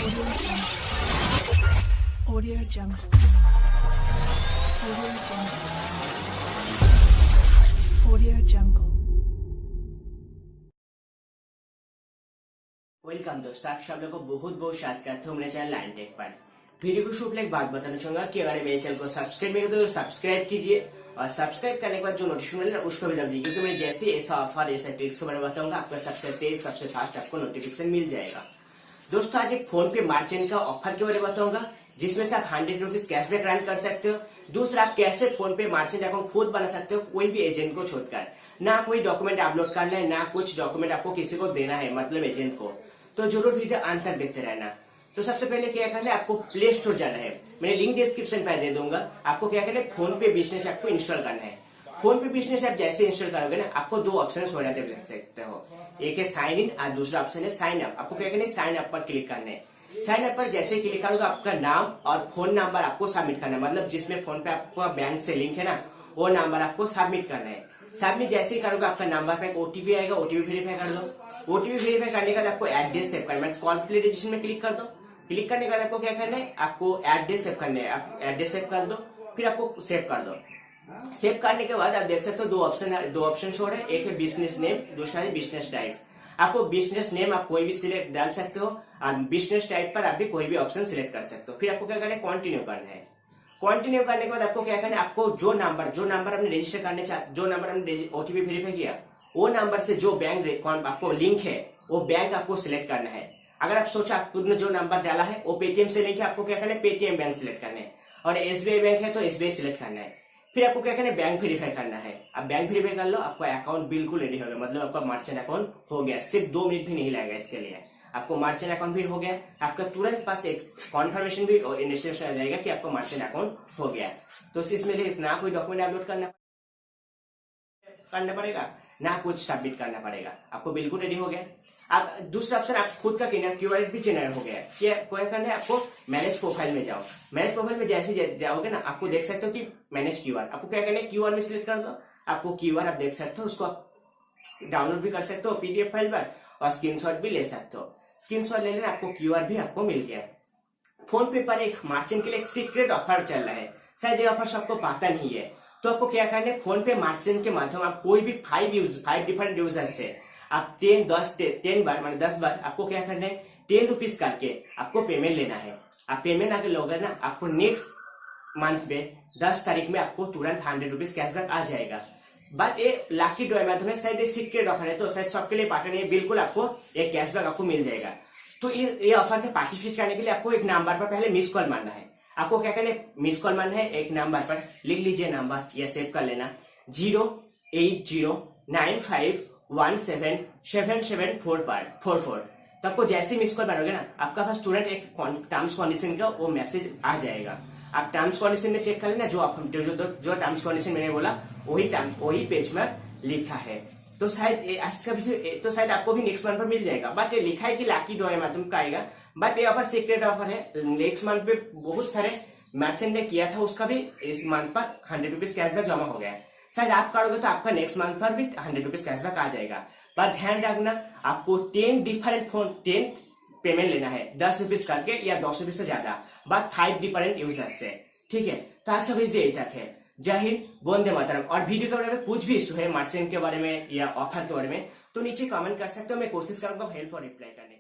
Audio Jungle. Audio Jungle. Audio Jungle. Welcome दोस्तों, आप सब लोगों को बहुत बहुत स्वागत करते हूँ मेरे चैनल LionTek पर। वीडियो को शुरू करने के बाद बताना चाहूंगा कि अगर मेरे चैनल को सब्सक्राइब नहीं करते तो सब्सक्राइब कीजिए और सब्सक्राइब करने के बाद जो नोटिफिकेशन मिले उसको भी दबा दीजिए, क्योंकि मैं जैसे ऐसा ऑफर ऐसा ट्रिक्स के बारे में बताऊंगा आपका सबसे तेज सबसे फास्ट आपको नोटिफिकेशन मिल जाएगा। दोस्तों आज एक फोन पे मार्चेंट का ऑफर के बारे में बताऊंगा जिसमें से आप 100 रुपीज कैशबैक रन कर सकते हो। दूसरा, आप कैसे फोन पे मार्चेंट अकाउंट खुद बना सकते हो कोई भी एजेंट को छोड़कर। ना कोई डॉक्यूमेंट अपलोड करना है, ना कुछ डॉक्यूमेंट आपको किसी को देना है, मतलब एजेंट को। तो जरूर वीडियो अंत तक देखते रहना। तो सबसे पहले क्या करना है, आपको प्ले स्टोर जाना है। मैंने लिंक डिस्क्रिप्शन पे दे दूंगा। आपको क्या करना है, फोन पे बिजनेस ऐप को इंस्टॉल करना है। फोन पे बिजनेस ऐप जैसे इंस्टॉल करोगे ना, आपको दो ऑप्शन हो जाते देख सकते हो। एक है साइन इन और दूसरा ऑप्शन है साइन अप। आपको क्या करना है, साइन अप पर क्लिक करना है। साइन अप पर जैसे क्लिक करोगे आपका नाम और फोन नंबर आपको सबमिट करना है, मतलब जिसमें फोन पे आपका बैंक से लिंक है ना, वो नंबर आपको सबमिट करना है। सबमिट जैसे ही करोगे आपका नंबर पे ओटीपी आएगा, ओटीपी वेरीफाई कर दो। ओटीपी वेरीफाई करने के बाद आपको एड्रेस सेव करना है। कॉन्फ्लिक्ट रजिस्टर में क्लिक कर दो। क्लिक करने के बाद आपको क्या करना है, आपको एड्रेस सेव करना है। आप एड्रेस सेव कर दो, फिर आपको सेव कर दो। सेव करने के बाद आप देख सकते हो दो ऑप्शन शो है। एक है बिजनेस नेम, दूसरा है बिजनेस टाइप। आपको बिजनेस नेम आप कोई भी सिलेक्ट डाल सकते हो और बिजनेस टाइप पर आप भी कोई भी ऑप्शन सिलेक्ट कर सकते हो। फिर आपको क्या करना है, कंटिन्यू करना है। कंटिन्यू करने के बाद आपको क्या करना है, आपको जो नंबर आपने रजिस्टर करने जो नंबर आपने ओटीपी वेरीफाई किया, वो नंबर से जो बैंक आपको लिंक है वो बैंक आपको सिलेक्ट करना है। अगर आप सोचा तुमने जो नंबर डाला है वो पेटीएम से लिंक है, आपको क्या करना है, पेटीएम बैंक सिलेक्ट करना है। और एसबीआई बैंक है तो एसबीआई सिलेक्ट करना है। फिर आपको क्या करना है, बैंक वेरीफाई करना है। आप बैंक वेरीफाई कर लो, आपका अकाउंट बिल्कुल रेडी हो गया, मतलब आपका मार्चेंट अकाउंट हो गया। सिर्फ 2 मिनट भी नहीं लगेगा इसके लिए। आपको मार्चेंट अकाउंट भी हो गया। आपका तुरंत पास एक कॉन्फर्मेशन भी और इंडिकेशन आ जाएगा कि आपका मार्चेंट अकाउंट हो गया। तो इसमें ना कोई डॉक्यूमेंट अपलोड करना पड़ेगा, ना कुछ सबमिट करना पड़ेगा, आपको बिल्कुल रेडी हो गया। आप दूसरा ऑप्शन आप खुद का क्यूआर भी जनरेट हो गया। क्या करना है, आपको मैनेज प्रोफाइल में जाओ। मैनेज प्रोफाइल में जैसे जाओगे ना, आपको देख सकते हो कि मैनेज क्यूआर। आपको क्या करना है, क्यूआर में सिलेक्ट कर दो। आपको क्यूआर आप देख सकते हो, उसको आप डाउनलोड भी कर सकते हो पीडीएफ फाइल पर और स्क्रीनशॉट भी ले सकते हो। स्क्रीनशॉट ले लेना, आपको क्यूआर भी आपको मिल गया। फोन पे पर एक मार्चेंट के लिए एक सीक्रेट ऑफर चल रहा है, शायद ये ऑफर सबको पता नहीं है। तो आपको क्या करना है, फोन पे मार्चेंट के माध्यम आप कोई भी 5 डिफरेंट यूजर से आप 10 बार माने 10 बार आपको क्या करना है, 10 रुपीज करके आपको पेमेंट लेना है। आप पेमेंट आगे लोगे ना, आपको नेक्स्ट मंथ में 10 तारीख में आपको तुरंत 100 रुपीज कैशबैक आ जाएगा। बट ये लकी ड्रॉ माध्यम है, शायद ये सीक्रेट ऑफर है, तो शायद सबके लिए पार्टनर है, बिल्कुल आपको एक कैशबैक आपको मिल जाएगा। तो ये ऑफर के पार्टिसिपेट करने के लिए आपको एक नंबर पर पहले मिस कॉल मारना है। आपको क्या करना है, मिस कॉल मारना है। एक नंबर पर लिख लीजिए नंबर, या सेव कर लेना 08095177744। तो आपको जैसे मिस कॉल मारोगे ना, आपका पास तुरंत एक टर्म्स कंडीशन का वो मैसेज आ जाएगा। आप टर्म्स कंडीशन में चेक कर लेना, जो टर्म्स कंडीशन मैंने बोला वही पेज में लिखा है। तो शायद आपको भी नेक्स्ट मंथ पर मिल जाएगा। बट ये लिखा है कि लाकी ड्रॉ माध्यम का आएगा, बट ये ऑफर सीक्रेट ऑफर है। नेक्स्ट मंथ पे बहुत सारे मर्चेंट ने किया था, उसका भी इस मंथ पर 100 रुपीज कैशबैक जमा हो गया है। शायद आप करोगे तो आपका नेक्स्ट मंथ पर भी 100 रुपीज कैशबैक आ जाएगा। पर ध्यान रखना, आपको 10 पेमेंट लेना है, 10 रुपीज करके या 10 रुपीज से ज्यादा, बट 5 डिफरेंट यूजर से। ठीक है, तो आज का वीडियो यही तक है। जय हिंद, वंदे मातरम। और वीडियो के बारे में कुछ भी इशू है मार्चेंट के बारे में या ऑफर के बारे में, तो नीचे कमेंट कर सकते हो। मैं कोशिश करूंगा हेल्प और रिप्लाई करने की।